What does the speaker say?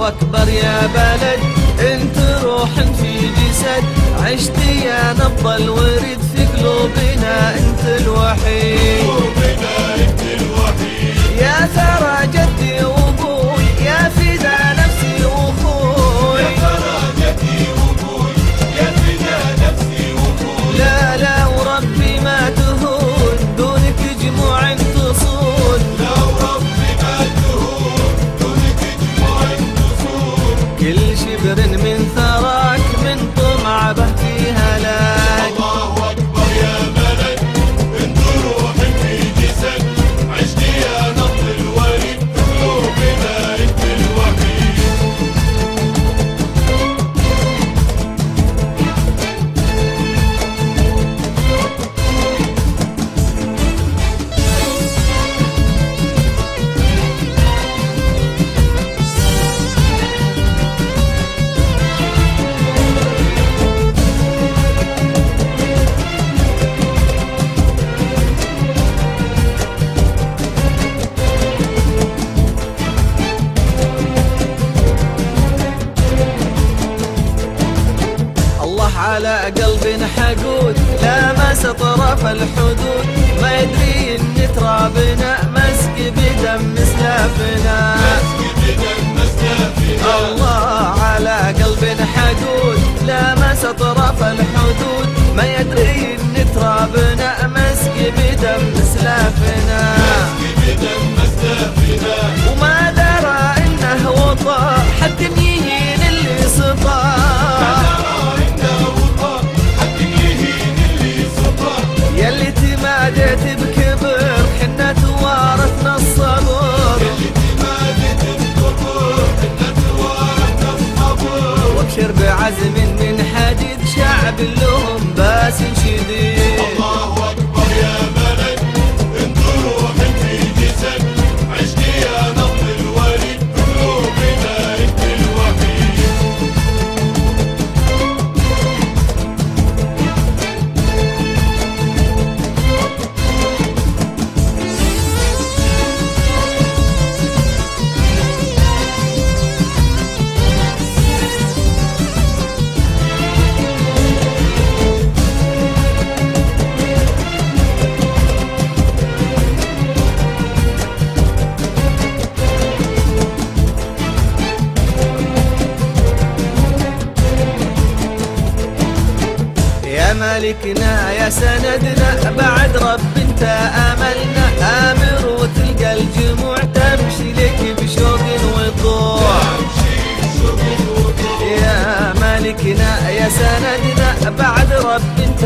الله أكبر يا بلد، انت روح في جسد، عشت يا نبض الورد في قلوبنا، انت الوحيد يا ثرى جدي وابوي، يا فدا نفسي واخوي، يا ثرى جدي وابوي، يا فدا نفسي واخوي. لا لا وربي ما تهون، دونك جموع تصون، لا وربي ما تهون، دونك جموع تصون. كل شبر من ثراك من طمع به في هلاك. الله أكبر يا بلد، انت روح في جسد، عشت يا نبض الورد في قلوبنا، انت الوحيد. على قلب حقود لامس طرف الحدود، ما يدري ان ترابنا مسك بدم سلافنا. الله على قلب حقود لامس طرف الحدود، ما يدري ان ترابنا مسك بدم سلافنا. وما درى انه وطا حد يهين اللي سطا، يلي تمادت بكبر حنا توارثنا الصبر، وابشر بعزم من حديد شعب لهم باس شديد. الله أكبر يا بلد، انت روح في جسد، عشت يا نبض الورد في قلوبنا، انت الوحيد. يا مالكنا يا سندنا، بعد رب انت املنا، امر وتلقى الجموع تمشي لك بشوق وطوع. يا مالكنا يا سندنا، بعد رب انت